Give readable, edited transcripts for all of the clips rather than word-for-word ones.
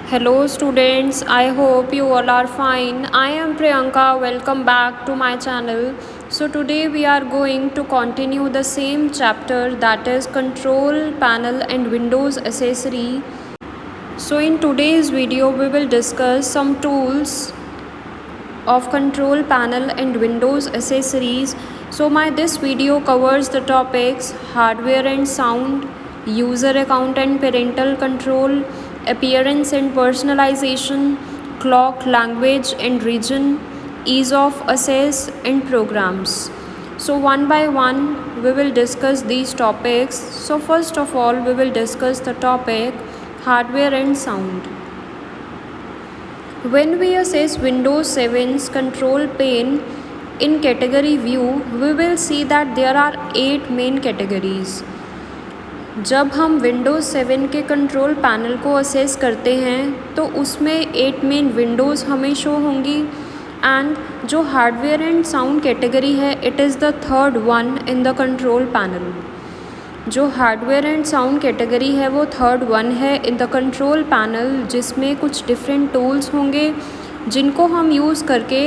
Hello students, I hope you all are fine. I am Priyanka. Welcome back to my channel. So today we are going to continue the same chapter, that is control panel and Windows accessory. So in today's video we will discuss some tools of control panel and Windows accessories. So this video covers the topics hardware and sound, user account and parental control, appearance and personalization, clock, language and region, ease of access and programs. So one by one we will discuss these topics. So first of all we will discuss the topic hardware and sound. When we assess Windows 7's control pane in category view, we will see that there are 8 main categories. जब हम Windows 7 के control panel को assess करते हैं तो उसमें 8 main Windows हमें show होंगी एंड जो हार्डवेयर एंड साउंड कैटेगरी है it is the third one in the control panel. जो हार्डवेयर एंड साउंड कैटेगरी है वो थर्ड वन है इन द कंट्रोल पैनल, जिसमें कुछ डिफरेंट टूल्स होंगे जिनको हम यूज़ करके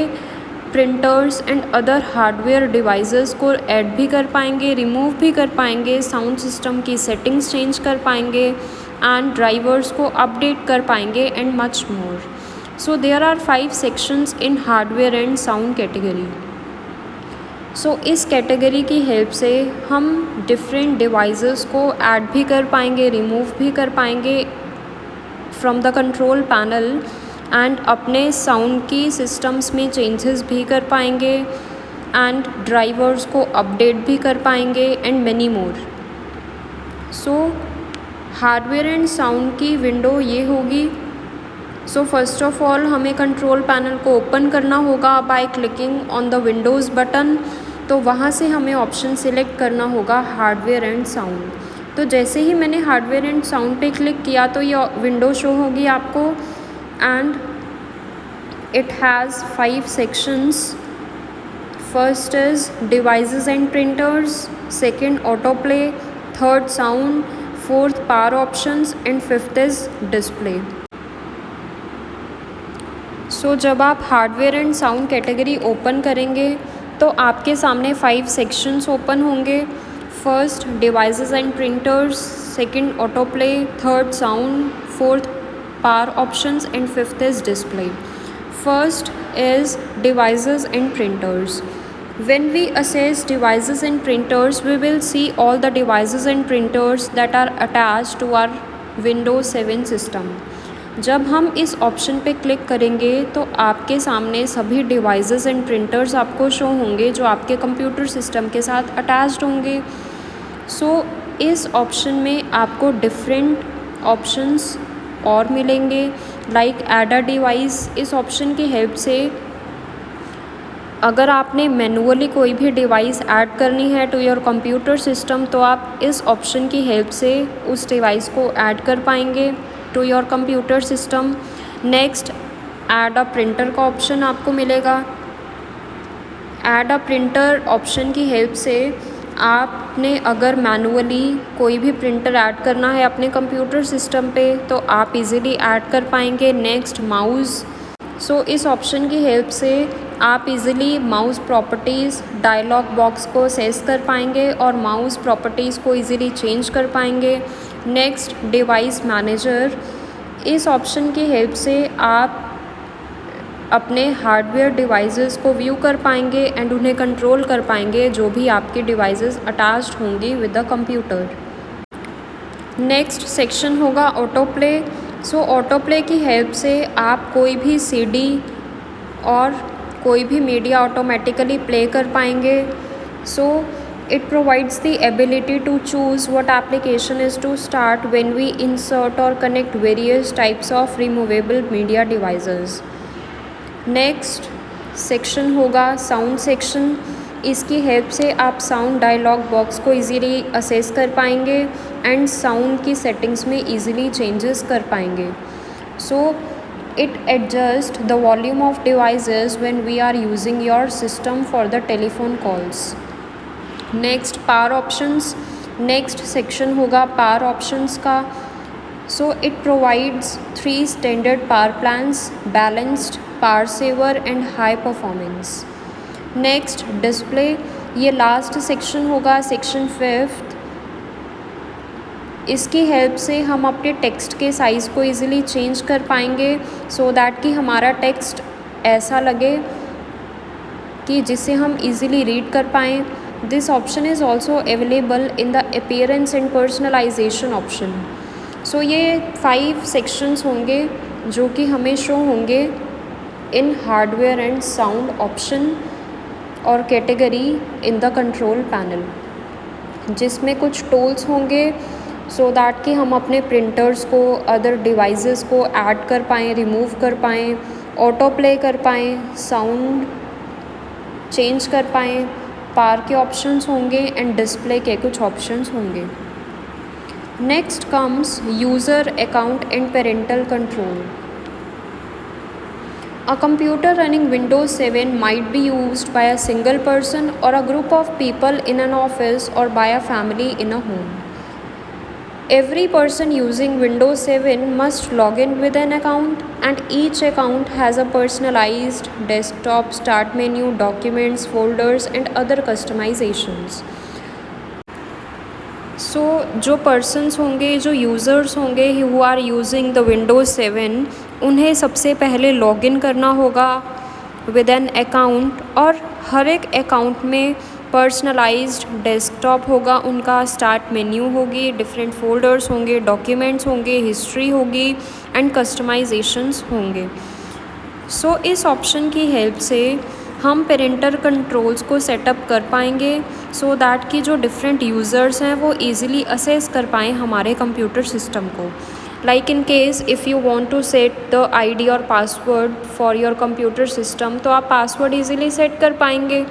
printers and other hardware devices को ऐड भी कर पाएंगे, रिमूव भी कर पाएंगे, साउंड सिस्टम की सेटिंग्स चेंज कर पाएंगे एंड ड्राइवर्स को अपडेट कर पाएंगे and much more. So there are 5 sections in hardware and sound category. So इस कैटेगरी की हेल्प से हम डिफरेंट डिवाइसेस को ऐड भी कर पाएंगे, रिमूव भी कर पाएंगे from the control panel and अपने साउंड की सिस्टम्स में चेंजेस भी कर पाएंगे एंड ड्राइवर्स को अपडेट भी कर पाएंगे and many more. So hardware and sound की विंडो ये होगी. सो फर्स्ट ऑफ ऑल हमें कंट्रोल पैनल को ओपन करना होगा by clicking on the Windows button. तो वहाँ से हमें ऑप्शन सिलेक्ट करना होगा हार्डवेयर एंड साउंड. तो जैसे ही मैंने हार्डवेयर एंड साउंड पे क्लिक किया तो ये विंडो शो होगी आपको and it has 5 sections. First is devices and printers, second autoplay, third sound, fourth power options and fifth is display. So जब आप hardware and sound category open करेंगे तो आपके सामने 5 सेक्शंस ओपन होंगे. First devices and printers, second autoplay, third sound, fourth power options and fifth is display. First is devices and printers. When we assess devices and printers, we will see all the devices and printers that are attached to our Windows 7 system. जब हम इस option पे click करेंगे तो आपके सामने सभी devices and printers आपको शो होंगे जो आपके कंप्यूटर सिस्टम के साथ अटैच्ड होंगे. सो इस ऑप्शन में आपको डिफरेंट ऑप्शंस और मिलेंगे लाइक ऐड अ डिवाइस. इस ऑप्शन की हेल्प से अगर आपने मैनुअली कोई भी डिवाइस ऐड करनी है टू योर कंप्यूटर सिस्टम तो आप इस ऑप्शन की हेल्प से उस डिवाइस को ऐड कर पाएंगे to your computer system. Next add a printer का ऑप्शन आपको मिलेगा. ऐड अ प्रिंटर ऑप्शन की हेल्प से आपने अगर मैनुअली कोई भी प्रिंटर ऐड करना है अपने कंप्यूटर सिस्टम पे तो आप इजीली ऐड कर पाएंगे. Next mouse. सो इस ऑप्शन की हेल्प से आप easily mouse properties dialog box को असेस कर पाएंगे और माउस प्रॉपर्टीज़ को इजीली चेंज कर पाएंगे. Next device manager. इस ऑप्शन की हेल्प से आप अपने हार्डवेयर डिवाइसेस को व्यू कर पाएंगे एंड उन्हें कंट्रोल कर पाएंगे जो भी आपकी डिवाइसेस अटैच्ड होंगी with the computer. Next section होगा ऑटो प्ले. सो ऑटो प्ले की हेल्प से आप कोई भी सीडी और कोई भी मीडिया ऑटोमेटिकली प्ले कर पाएंगे. सो it provides the ability to choose what application is to start when we insert or connect various types of removable media devices. Next section होगा साउंड सेक्शन. इसकी हेल्प से आप sound dialogue box को easily assess कर पाएंगे and sound की settings में easily changes कर पाएंगे. सो it adjusts the volume of devices when we are using your system for the telephone calls. Next power options. Next section होगा power options का. So it provides 3 standard power plans: balanced, power saver and high performance. Next display, ये last section होगा, section 5th। इसकी help से हम अपने text के size को इजीली चेंज कर पाएंगे सो दैट कि हमारा टेक्स्ट ऐसा लगे कि जिसे हम इजीली रीड कर पाएँ। This option is also available in the appearance and personalisation option. So ये 5 सेक्शंस होंगे जो कि हमें शो होंगे in hardware and sound option और category in the control panel, जिसमें कुछ टूल्स होंगे सो दैट कि हम अपने प्रिंटर्स को, अदर डिवाइसेस को ऐड कर पाएँ, रिमूव कर पाएँ, ऑटो प्ले कर पाएँ, साउंड चेंज कर पाएँ, पावर के ऑप्शंस होंगे एंड डिस्प्ले के कुछ ऑप्शंस होंगे। Next comes user account and parental control. A computer running Windows 7 might be used by a single person or a group of people in an office or by a family in a home. Every person using Windows 7 must log in with an account, and each account has a personalized desktop, start menu, documents, folders and other customizations. So जो persons होंगे, जो users होंगे who are using the Windows 7, उन्हें सबसे पहले login करना होगा with an account, और हर एक अकाउंट में पर्सनलाइज्ड डेस्कटॉप होगा, उनका स्टार्ट मेन्यू होगी, डिफरेंट फोल्डर्स होंगे, डॉक्यूमेंट्स होंगे, हिस्ट्री होगी एंड कस्टमाइजेशंस होंगे। सो इस ऑप्शन की हेल्प से हम पेरेंटल कंट्रोल्स को सेटअप कर पाएंगे सो दैट कि जो डिफरेंट यूज़र्स हैं वो इजीली असेस कर पाएँ हमारे कंप्यूटर सिस्टम को। Like in case if you want to set the ID और password for your computer system, तो आप पासवर्ड इजीली सेट कर पाएंगे।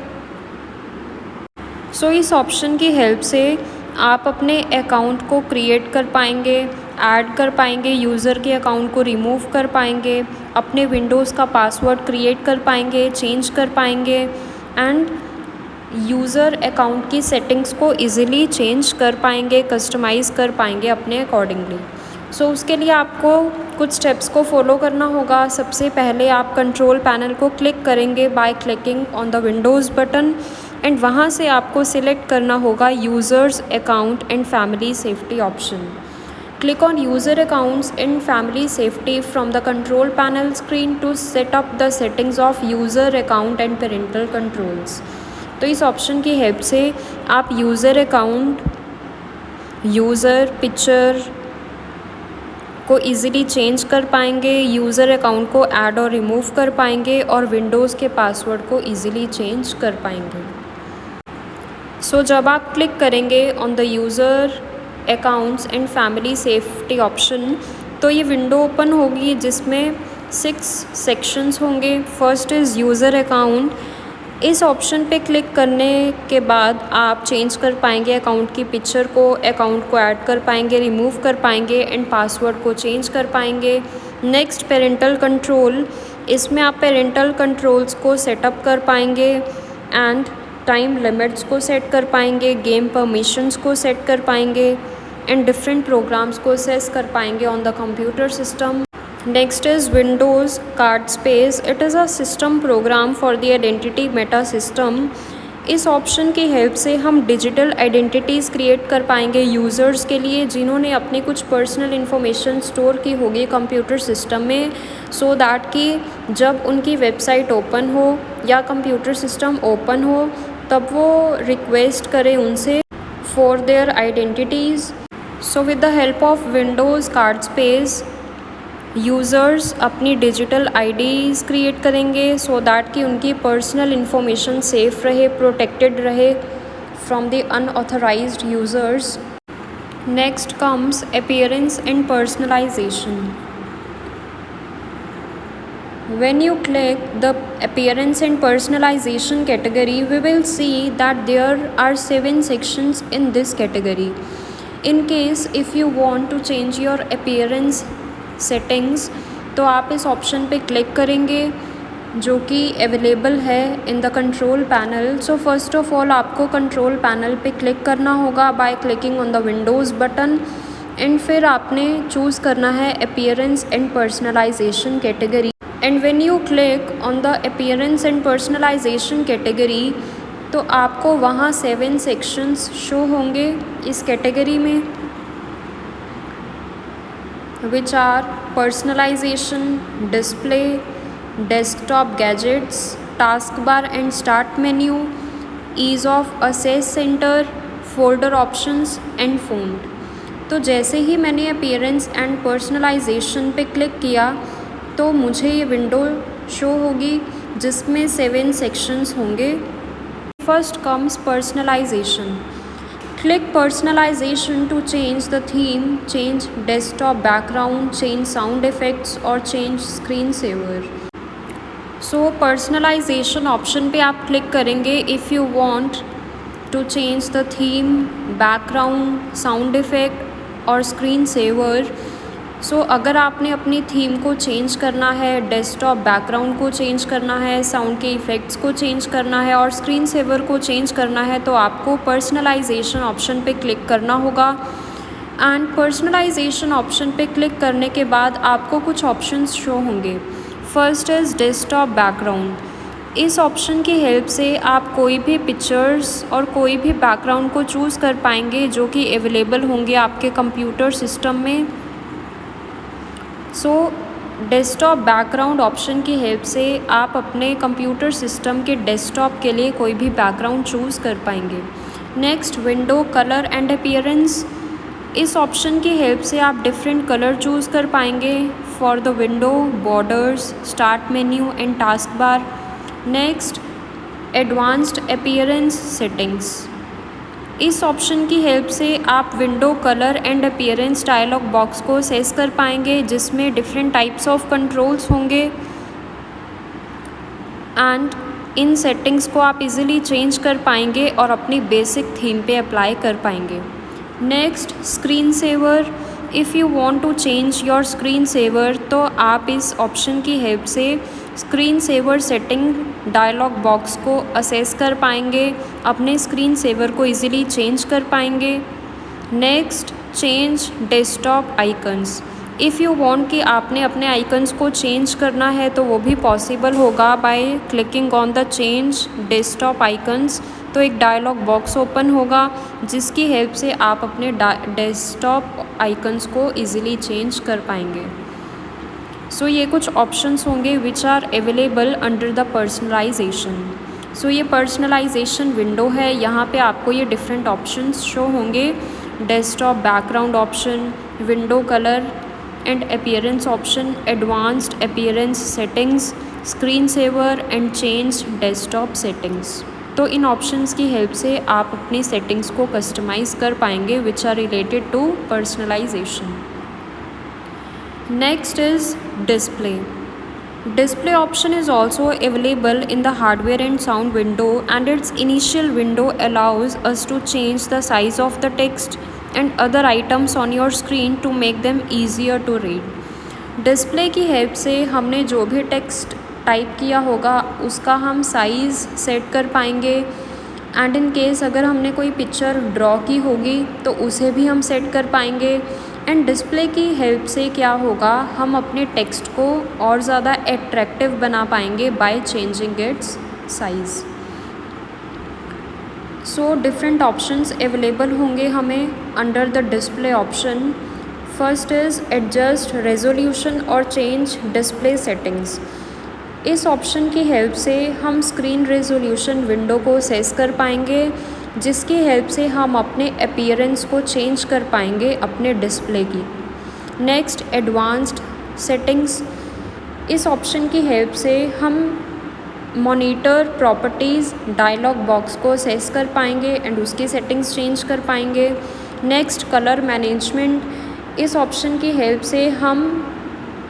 सो इस ऑप्शन की हेल्प से आप अपने अकाउंट को क्रिएट कर पाएंगे, ऐड कर पाएंगे, यूज़र के अकाउंट को रिमूव कर पाएंगे, अपने विंडोज़ का पासवर्ड क्रिएट कर पाएंगे, चेंज कर पाएंगे एंड यूज़र अकाउंट की सेटिंग्स को इजीली चेंज कर पाएंगे, कस्टमाइज़ कर पाएंगे अपने अकॉर्डिंगली। सो उसके लिए आपको कुछ स्टेप्स को फॉलो करना होगा। सबसे पहले आप कंट्रोल पैनल को क्लिक करेंगे bye clicking on the Windows button, and वहाँ से आपको सिलेक्ट करना होगा users account and family safety option. Click on user accounts and family safety from the control panel screen to set up the settings of user account and parental controls. तो इस option की help से आप user account, user picture को easily change कर पाएंगे, user account को add और रिमूव कर पाएंगे और विंडोज़ के पासवर्ड को इजीली चेंज कर पाएंगे। सो जब आप क्लिक करेंगे on the user accounts and family safety option, तो ये विंडो ओपन होगी जिसमें 6 सेक्शंस होंगे। First is user account. इस ऑप्शन पे क्लिक करने के बाद आप चेंज कर पाएंगे अकाउंट की पिक्चर को, अकाउंट को ऐड कर पाएंगे, रिमूव कर पाएंगे एंड पासवर्ड को चेंज कर पाएंगे। नेक्स्ट पेरेंटल कंट्रोल, इसमें आप पेरेंटल कंट्रोल्स को सेटअप कर पाएंगे एंड टाइम लिमिट्स को सेट कर पाएंगे, गेम परमिशंस को सेट कर पाएंगे एंड डिफरेंट प्रोग्राम्स को एक्सेस कर पाएंगे on the computer system. Next is Windows card space. It is a system program for the identity Meta system. इस ऑप्शन की हेल्प से हम डिजिटल आइडेंटिटीज़ क्रिएट कर पाएंगे यूज़र्स के लिए जिन्होंने अपनी कुछ पर्सनल इन्फॉर्मेशन स्टोर की होगी कंप्यूटर सिस्टम में, सो दैट कि जब उनकी वेबसाइट ओपन हो या कंप्यूटर सिस्टम ओपन हो तब वो रिक्वेस्ट करें उनसे for their identities. So with the help of Windows card space users अपनी डिजिटल आईडीज़ क्रिएट करेंगे सो दैट कि उनकी पर्सनल इन्फॉर्मेशन सेफ़ रहे, प्रोटेक्टेड रहे from the unauthorized users. Next comes appearance and personalization. When you click the appearance and personalization category, we will see that there are 7 sections in this category. In case if you want to change your appearance settings, तो आप इस option पे click करेंगे जो कि available है in the control panel. So first of all आपको control panel पे क्लिक करना होगा by clicking on the Windows button, and फिर आपने चूज़ करना है appearance and personalization category. And when you click on the appearance and personalization category तो आपको वहाँ 7 सेक्शंस शो होंगे इस कैटेगरी में, which are personalization, display, desktop gadgets, taskbar and start menu, ease of access center, folder options and font। तो जैसे ही मैंने अपीयरेंस एंड पर्सनलाइजेशन पे क्लिक किया तो मुझे ये विंडो शो होगी जिसमें 7 सेक्शंस होंगे। First comes personalization. Click personalization to change the theme, change desktop background, change sound effects और change screensaver। So personalization option पे आप क्लिक करेंगे if you want to change the theme, background, sound effect और screensaver। सो अगर आपने अपनी theme को change करना है, डेस्कटॉप बैकग्राउंड को चेंज करना है, साउंड के इफ़ेक्ट्स को चेंज करना है और स्क्रीन सेवर को चेंज करना है तो आपको पर्सनलाइजेशन ऑप्शन पे क्लिक करना होगा। एंड पर्सनलाइजेशन ऑप्शन पे क्लिक करने के बाद आपको कुछ ऑप्शंस शो होंगे। First is desktop background. इस ऑप्शन की हेल्प से आप कोई भी पिक्चर्स और कोई भी बैकग्राउंड को चूज़ कर पाएंगे जो कि अवेलेबल होंगे आपके कंप्यूटर सिस्टम में। सो डेस्कटॉप बैकग्राउंड ऑप्शन की हेल्प से आप अपने कंप्यूटर सिस्टम के डेस्कटॉप के लिए कोई भी बैकग्राउंड चूज़ कर पाएंगे। Next window colour and appearance. इस ऑप्शन की हेल्प से आप डिफरेंट कलर चूज़ कर पाएंगे for the window, borders, start menu and task bar. Next advanced appearance settings. इस ऑप्शन की हेल्प से आप window colour and appearance dialog box को सेट कर पाएंगे जिसमें डिफरेंट टाइप्स ऑफ कंट्रोल्स होंगे एंड इन सेटिंग्स को आप इजीली चेंज कर पाएंगे और अपनी बेसिक थीम पे अप्लाई कर पाएंगे। Next screen saver. If you want to change your screen saver तो आप इस ऑप्शन की हेल्प से screen saver setting dialog box को असेस कर पाएंगे, अपने स्क्रीन सेवर को इजीली चेंज कर पाएंगे। Next change desktop icons. If you want कि आपने अपने आइकन्स को चेंज करना है तो वो भी पॉसिबल होगा by clicking on the change desktop icons. तो एक डायलॉग बॉक्स ओपन होगा जिसकी हेल्प से आप अपने डेस्कटॉप आइकन्स को इजीली चेंज कर पाएंगे। सो ये कुछ ऑप्शंस होंगे which are available under the personalisation. So ये पर्सनलाइजेशन विंडो है, यहाँ पे आपको ये डिफरेंट ऑप्शंस शो होंगे। Desktop background option, window colour and appearance option, advanced appearance settings, screen saver and change desktop settings. तो इन ऑप्शंस की हेल्प से आप अपनी सेटिंग्स को कस्टमाइज़ कर पाएंगे which are related to personalization. Next is display. Display option is also available in the hardware and sound window and its initial window allows us to change the size of the text and other items on your screen to make them easier to read. Display की help से हमने जो भी text type किया होगा उसका हम size set कर पाएंगे एंड इन केस अगर हमने कोई पिक्चर ड्रॉ की होगी तो उसे भी हम सेट कर पाएंगे। एंड डिस्प्ले की हेल्प से क्या होगा, हम अपने टेक्स्ट को और ज़्यादा एट्रैक्टिव बना पाएंगे by changing it's size. So different options available होंगे हमें under the display option. First is adjust resolution और चेंज डिस्प्ले सेटिंग्स। इस ऑप्शन की हेल्प से हम स्क्रीन रेजोल्यूशन विंडो को सेट कर पाएंगे जिसकी हेल्प से हम अपने अपीयरेंस को चेंज कर पाएंगे अपने डिस्प्ले की। Next advanced settings. इस ऑप्शन की हेल्प से हम मॉनिटर प्रॉपर्टीज़ डायलॉग बॉक्स को सेट कर पाएंगे एंड उसकी सेटिंग्स चेंज कर पाएंगे। Next colour management. इस ऑप्शन की हेल्प से हम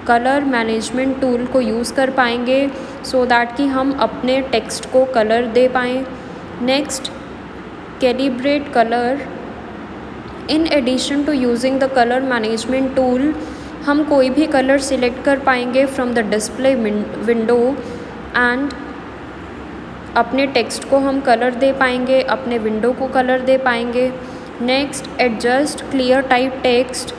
कलर मैनेजमेंट टूल को यूज़ कर पाएंगे सो दैट कि हम अपने टेक्स्ट को कलर दे पाएँ। Next calibrate color. In addition to using the color management tool हम कोई भी कलर सिलेक्ट कर पाएंगे from the display window and अपने टेक्स्ट को हम कलर दे पाएंगे, अपने विंडो को कलर दे पाएंगे। Next, adjust clear type text.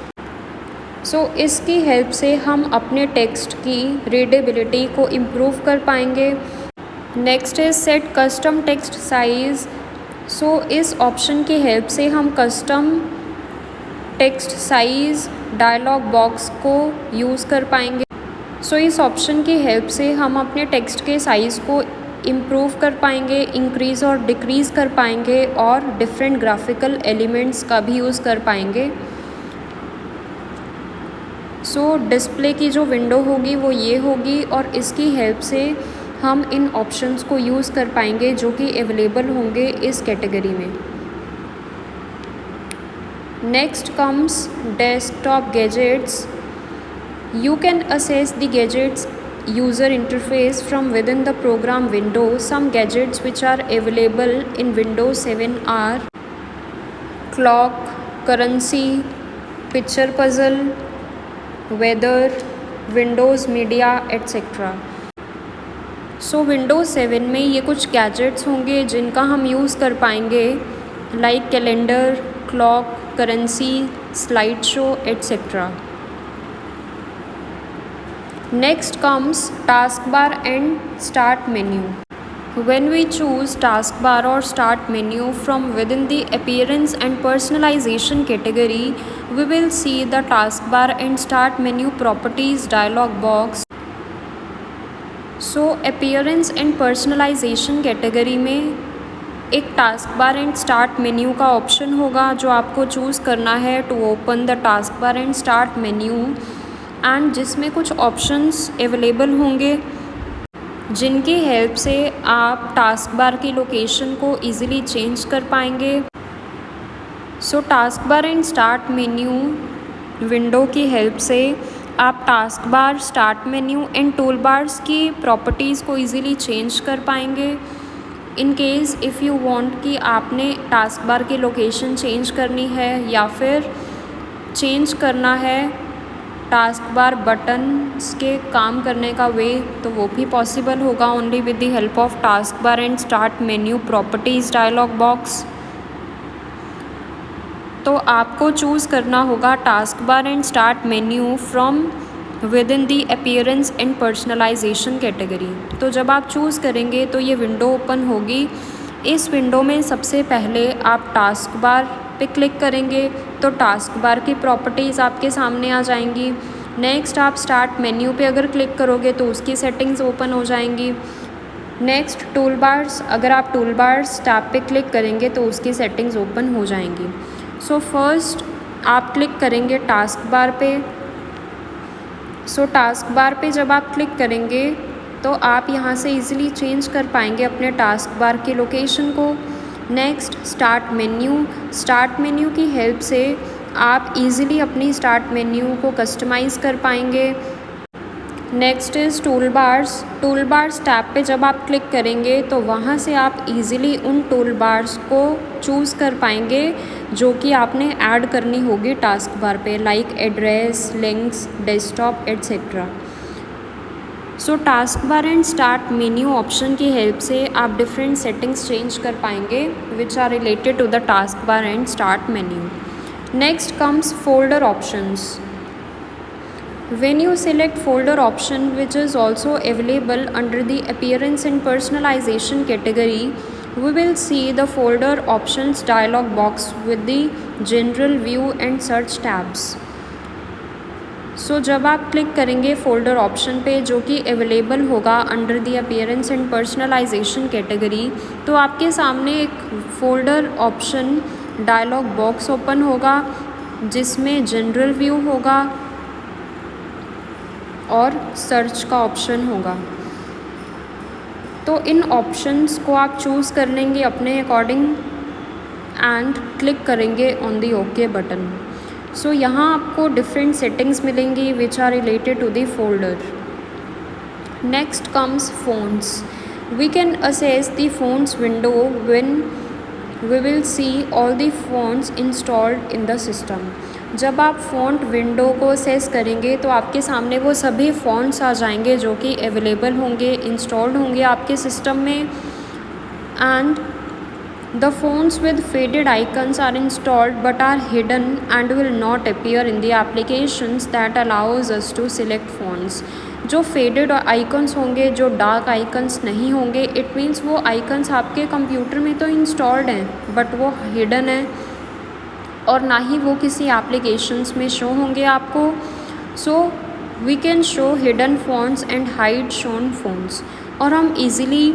So इसकी हेल्प से हम अपने टेक्स्ट की रीडेबिलिटी को इम्प्रूव कर पाएंगे। Next is set custom text size. So इस ऑप्शन की हेल्प से हम custom text size dialog box को यूज़ कर पाएंगे। सो इस ऑप्शन की हेल्प से हम अपने टेक्स्ट के साइज़ को इम्प्रूव कर पाएंगे, इंक्रीज़ और डिक्रीज़ कर पाएंगे और डिफरेंट ग्राफिकल एलिमेंट्स का भी यूज़ कर पाएंगे। सो डिस्प्ले की जो विंडो होगी वो ये होगी और इसकी हेल्प से हम इन ऑप्शंस को यूज़ कर पाएंगे जो कि अवेलेबल होंगे इस कैटेगरी में। Next comes desktop gadgets. You can assess the gadget's user interface from within the program window. Some gadgets which are available in Windows 7 are clock, currency, picture puzzle, weather, Windows Media, etc. So Windows 7 में ये कुछ gadgets होंगे जिनका हम use कर पाएंगे, like calendar, clock, currency, slide show, etcetera. Next comes taskbar and start menu. When we choose taskbar or start menu from within the appearance and personalization category, we will see the taskbar and start menu properties dialog box. So appearance and personalization category में एक taskbar and start menu का option होगा जो आपको choose करना है to open the taskbar and start menu, and जिसमें कुछ ऑप्शंस अवेलेबल होंगे जिनकी हेल्प से आप टास्क बार की लोकेशन को इजीली चेंज कर पाएंगे। सो task bar and start menu window की हेल्प से आप task bar, start menu and tool bars की प्रॉपर्टीज़ को इजीली चेंज कर पाएंगे। इन केस इफ़ यू वांट कि आपने टास्क बार की लोकेशन चेंज करनी है या फिर चेंज करना है टास्क बार बटन्स के काम करने का वे, तो वो भी पॉसिबल होगा only with the help of task bar and start menu properties dialog box. तो आपको चूज़ करना होगा task bar and start menu from within the appearance and personalization category. तो जब आप चूज़ करेंगे तो ये विंडो ओपन होगी। इस विंडो में सबसे पहले आप टास्क बार पे क्लिक करेंगे तो टास्क बार की प्रॉपर्टीज़ आपके सामने आ जाएंगी। नेक्स्ट आप स्टार्ट मेन्यू पे अगर क्लिक करोगे तो उसकी सेटिंग्स ओपन हो जाएंगी। नेक्स्ट टूल बार्स, अगर आप टूल बार्स टैब पे क्लिक करेंगे तो उसकी सेटिंग्स ओपन हो जाएंगी। सो फर्स्ट आप क्लिक करेंगे टास्क बार पे। सो टास्क बार पे जब आप क्लिक करेंगे तो आप यहाँ से इजीली चेंज कर पाएंगे अपने टास्क बार की लोकेशन को। नेक्स्ट स्टार्ट मेन्यू की हेल्प से आप इजीली अपनी स्टार्ट मेन्यू को कस्टमाइज़ कर पाएंगे। Next is tool bars tab पे जब आप क्लिक करेंगे तो वहाँ से आप इजीली उन टूल बार्स को चूज़ कर पाएंगे जो कि आपने ऐड करनी होगी टास्क बार पे, like address, links, desktop, etcetera. So task bar and start menu option की हेल्प से आप डिफरेंट सेटिंग्स चेंज कर पाएंगे which are related to the task bar and start menu. Next comes folder options. When you select folder option, which is also available under the appearance and personalization category, we will see the folder options dialog box with the general view and search tabs. जब आप click करेंगे folder option पे जो कि available होगा under the appearance and personalization category, तो आपके सामने एक folder option dialog box open होगा जिसमें जनरल व्यू होगा और सर्च का ऑप्शन होगा। तो इन ऑप्शंस को आप चूज़ कर लेंगे अपने अकॉर्डिंग एंड क्लिक करेंगे ऑन दी ओके बटन। यहाँ आपको डिफरेंट सेटिंग्स मिलेंगी which are related to the folder. Next comes fonts. We can access the fonts window when we will see all the fonts installed in the system. जब आप font window को assess करेंगे तो आपके सामने वो सभी फ़ॉन्ट्स आ जाएंगे जो कि अवेलेबल होंगे, इंस्टॉल्ड होंगे आपके सिस्टम में। And The phones with faded icons are installed but are hidden and will not appear in the applications that allows us to select fonts. जो फेडेड आइकन्स होंगे, जो डार्क आइकन्स नहीं होंगे, it means वो icons आपके computer में तो installed हैं बट वो हिडन है और ना ही वो किसी एप्लीकेशंस में शो होंगे आपको. So we can show hidden fonts and hide shown fonts. और हम इजीली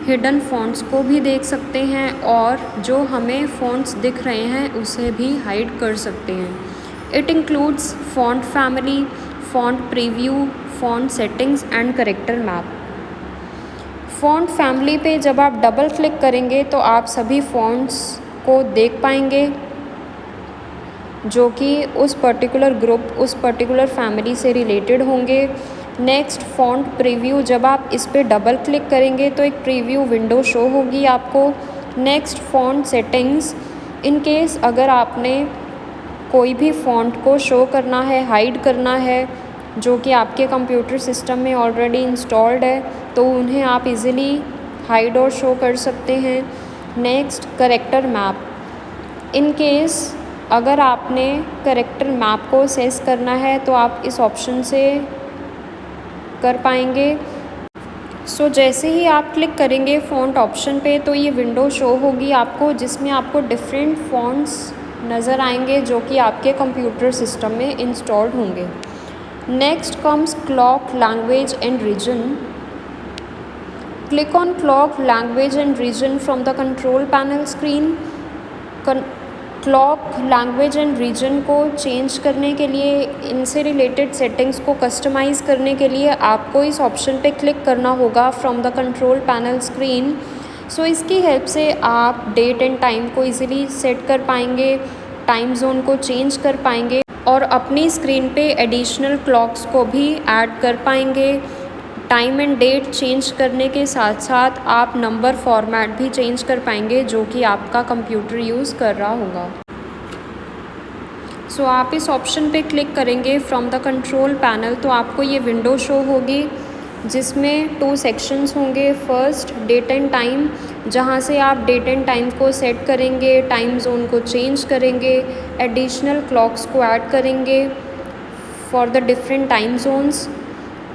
हिडन फॉन्ट्स को भी देख सकते हैं और जो हमें फॉन्ट्स दिख रहे हैं उसे भी हाइड कर सकते हैं. It includes font family, font preview, font settings and character map. Font family पे जब आप डबल क्लिक करेंगे तो आप सभी फॉन्ट्स को देख पाएंगे जो कि उस पर्टिकुलर ग्रुप, उस पर्टिकुलर फैमिली से रिलेटेड होंगे. नेक्स्ट फॉन्ट प्रीव्यू, जब आप इस पर डबल क्लिक करेंगे तो एक प्रीव्यू विंडो शो होगी आपको. Next font settings, in case अगर आपने कोई भी फॉन्ट को शो करना है, हाइड करना है जो कि आपके कंप्यूटर सिस्टम में ऑलरेडी इंस्टॉल्ड है तो उन्हें आप इजीली हाइड और शो कर सकते हैं. Next character map, in case अगर आपने करेक्टर मैप को सेस करना है तो आप इस ऑप्शन से कर पाएंगे. सो जैसे ही आप क्लिक करेंगे फ़ॉन्ट ऑप्शन पे तो ये विंडो शो होगी आपको जिसमें आपको डिफरेंट फ़ॉन्ट्स नज़र आएंगे जो कि आपके कंप्यूटर सिस्टम में इंस्टॉल्ड होंगे. Next comes clock language and region. Click on clock language and region from the control panel screen. Clock language and region को चेंज करने के लिए, इनसे रिलेटेड सेटिंग्स को कस्टमाइज़ करने के लिए आपको इस ऑप्शन पे क्लिक करना होगा from the control panel screen. So इसकी हेल्प से आप डेट एंड टाइम को इजीली सेट कर पाएंगे, टाइम जोन को चेंज कर पाएंगे और अपनी स्क्रीन पे एडिशनल क्लॉक्स को भी ऐड कर पाएंगे. टाइम एंड डेट चेंज करने के साथ साथ आप नंबर फॉर्मेट भी चेंज कर पाएंगे जो कि आपका कंप्यूटर यूज़ कर रहा होगा. सो आप इस ऑप्शन पे क्लिक करेंगे फ्रॉम द कंट्रोल पैनल तो आपको ये विंडो शो होगी जिसमें 2 सेक्शंस होंगे. फर्स्ट डेट एंड टाइम, जहाँ से आप डेट एंड टाइम को सेट करेंगे, टाइम जोन को चेंज करेंगे, एडिशनल क्लॉक्स को ऐड करेंगे for the different time zones.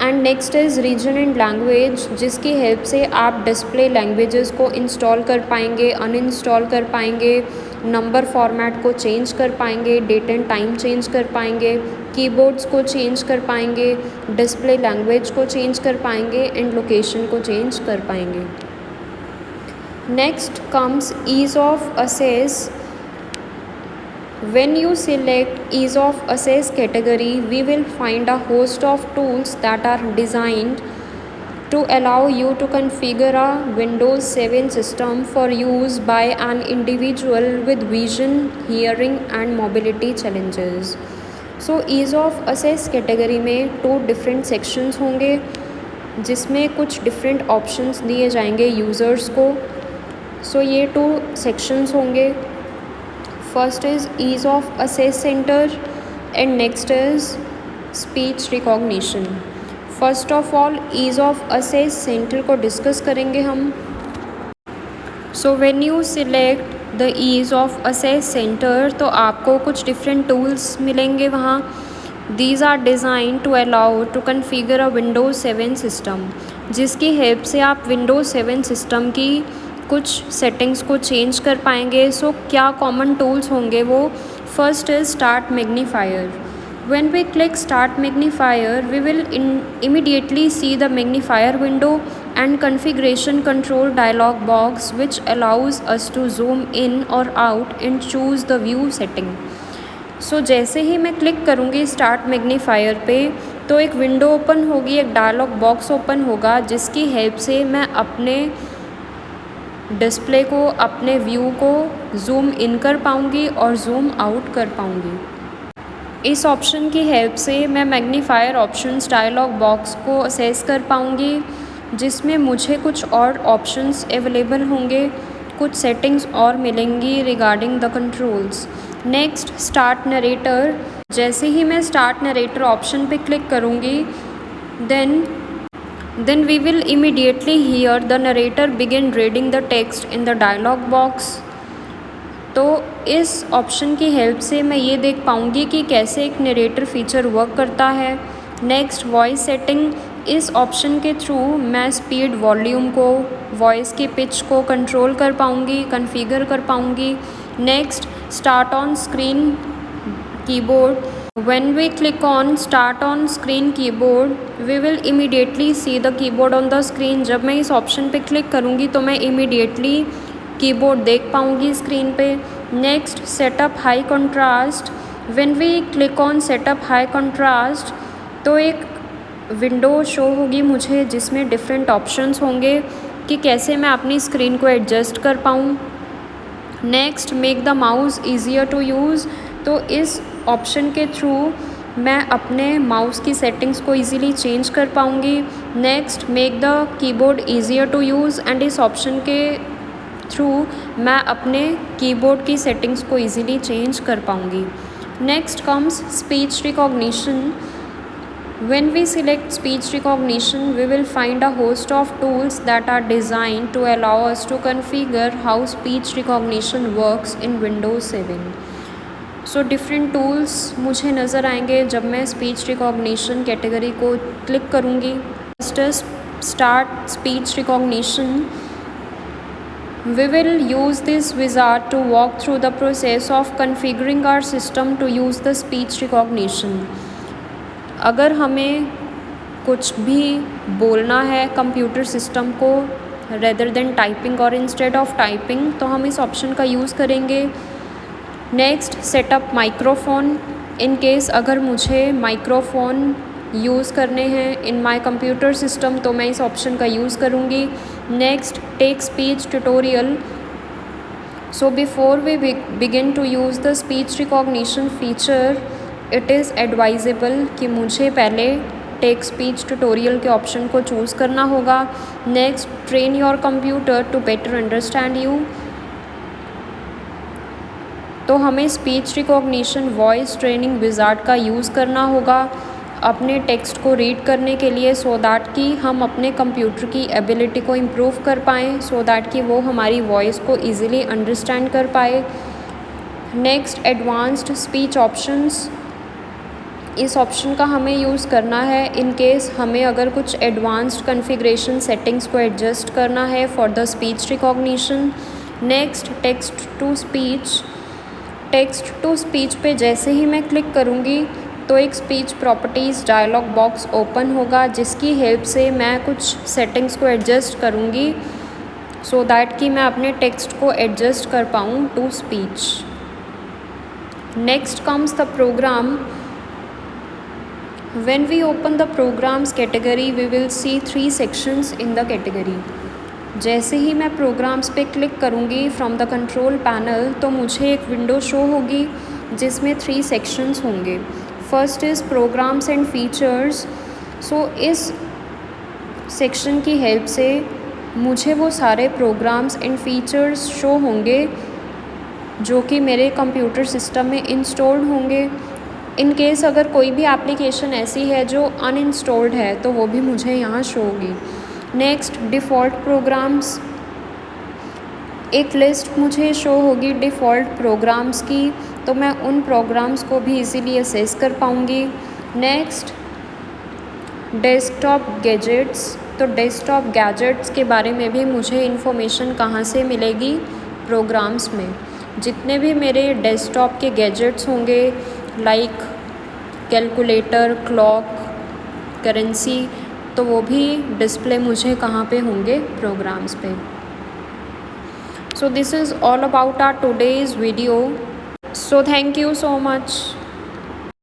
And next is region and language, जिसकी हेल्प से आप डिस्प्ले लैंग्वेजेस को इंस्टॉल कर पाएंगे, अनइंस्टॉल कर पाएंगे, नंबर फॉर्मेट को चेंज कर पाएंगे, डेट एंड टाइम चेंज कर पाएंगे, कीबोर्ड्स को चेंज कर पाएंगे, डिस्प्ले लैंग्वेज को चेंज कर पाएंगे एंड लोकेशन को चेंज कर पाएंगे. Next comes ease of assess. When you select ease of access category, we will find a host of tools that are designed to allow you to configure a Windows 7 system for use by an individual with vision, hearing and mobility challenges. So ease of access category में 2 different sections होंगे जिसमें कुछ different options दिए जाएंगे users को. So ये 2 sections होंगे. First is ease of access center and next is speech recognition. First of all ease of access center को डिस्कस करेंगे हम. So when you select the ease of access center तो आपको कुछ different tools मिलेंगे वहाँ. These are design to allow to configure a Windows 7 system, जिसकी help से आप विंडोज़ 7 सिस्टम की कुछ सेटिंग्स को चेंज कर पाएंगे. सो क्या कॉमन टूल्स होंगे वो? First is start magnifier. When we click start magnifier we will immediately see the magnifier window and configuration control dialog box which allows us to zoom in or out and choose the view setting. सो जैसे ही मैं click करूँगी start magnifier पे तो एक window open होगी, एक dialogue box open होगा जिसकी हेल्प से मैं अपने डिस्प्ले को, अपने व्यू को जूम इन कर पाऊँगी और जूम आउट कर पाऊँगी. इस ऑप्शन की हेल्प से मैं मैग्नीफायर ऑप्शंस डायलॉग बॉक्स को असेस कर पाऊँगी जिसमें मुझे कुछ और ऑप्शंस अवेलेबल होंगे, कुछ सेटिंग्स और मिलेंगी regarding the controls. Next start narrator. जैसे ही मैं स्टार्ट नरेटर ऑप्शन पे क्लिक करूँगी then Then we will immediately hear the narrator begin reading the text in the dialog box. तो इस ऑप्शन की हेल्प से मैं ये देख पाऊँगी कि कैसे एक नरेटर फीचर वर्क करता है। नेक्स्ट वॉइस सेटिंग, इस ऑप्शन के थ्रू मैं स्पीड, वॉल्यूम को, वॉइस की पिच को कंट्रोल कर पाऊँगी, कॉन्फ़िगर कर पाऊँगी। Next start on screen keyboard, when we click on start on screen keyboard we will immediately see the keyboard on the screen। जब मैं इस ऑप्शन पे क्लिक करूँगी तो मैं इमीडिएटली कीबोर्ड देख पाऊँगी स्क्रीन पे। Next setup high contrast, when we click on setup high contrast तो एक विंडो शो होगी मुझे जिसमें डिफरेंट ऑप्शंस होंगे कि कैसे मैं अपनी स्क्रीन को एडजस्ट कर पाऊँ। Next make the mouse easier to use, तो इस ऑप्शन के थ्रू मैं अपने माउस की सेटिंग्स को इजीली चेंज कर पाऊँगी। Next make the keyboard easier to use, and इस ऑप्शन के थ्रू मैं अपने कीबोर्ड की सेटिंग्स को इजीली चेंज कर पाऊँगी। Next comes speech recognition, when we select speech recognition we will find a host of tools that are designed to allow us to configure how speech recognition works in Windows 7। So different tools मुझे नज़र आएंगे जब मैं speech recognition category को click करूँगी। First start speech recognition, we will use this wizard to walk through the process of configuring our system to use the speech recognition। अगर हमें कुछ भी बोलना है कंप्यूटर सिस्टम को रेदर देन टाइपिंग और इंस्टेड ऑफ टाइपिंग तो हम इस ऑप्शन का यूज़ करेंगे। Next setup microphone, in case अगर मुझे माइक्रोफोन यूज़ करने हैं इन माय कंप्यूटर सिस्टम तो मैं इस ऑप्शन का यूज़ करूँगी। Next take speech tutorial, so before we begin to use the speech recognition feature it is advisable कि मुझे पहले टेक स्पीच ट्यूटोरियल के ऑप्शन को चूज़ करना होगा। Next train your computer to better understand you, तो हमें speech recognition voice training wizard का यूज़ करना होगा अपने टेक्स्ट को रीड करने के लिए सो दैट कि हम अपने कंप्यूटर की एबिलिटी को इम्प्रूव कर पाएँ, सो दैट कि वो हमारी वॉइस को ईज़िली अंडरस्टैंड कर पाए। नेक्स्ट एडवांस्ड स्पीच ऑप्शंस, इस ऑप्शन का हमें यूज़ करना है इन केस हमें अगर कुछ एडवांस्ड कॉन्फ़िगरेशन सेटिंग्स को एडजस्ट करना है for the speech recognition. Next text to speech, text to speech पे जैसे ही मैं क्लिक करूँगी तो एक speech properties dialog box open होगा जिसकी हेल्प से मैं कुछ सेटिंग्स को एडजस्ट करूँगी सो दैट कि मैं अपने टेक्स्ट को एडजस्ट कर पाऊँ to speech. Next comes the program, when we open the programs category we will see 3 sections in the category। जैसे ही मैं प्रोग्राम्स पे क्लिक करूँगी फ्रॉम द कंट्रोल पैनल तो मुझे एक विंडो शो होगी जिसमें 3 सेक्शंस होंगे। First is programs and features, so इस सेक्शन की हेल्प से मुझे वो सारे प्रोग्राम्स एंड फीचर्स शो होंगे जो कि मेरे कंप्यूटर सिस्टम में इंस्टॉल्ड होंगे। इन केस अगर कोई भी एप्लीकेशन ऐसी है जो अनइंस्टॉल्ड है तो वो भी मुझे यहाँ शो होगी। नेक्स्ट डिफ़ॉल्ट प्रोग्राम्स, एक लिस्ट मुझे शो होगी डिफ़ॉल्ट प्रोग्राम्स की तो मैं उन प्रोग्राम्स को भी इजीली असेस कर पाऊँगी। नेक्स्ट डेस्कटॉप गैजेट्स, तो डेस्कटॉप गैजेट्स के बारे में भी मुझे इन्फॉर्मेशन कहाँ से मिलेगी, प्रोग्राम्स में जितने भी मेरे डेस्कटॉप के गैजेट्स होंगे लाइक कैलकुलेटर, क्लॉक, करेंसी, तो वो भी डिस्प्ले मुझे कहाँ पे होंगे, प्रोग्राम्स पे। So this is all about our today's video, so thank you so much.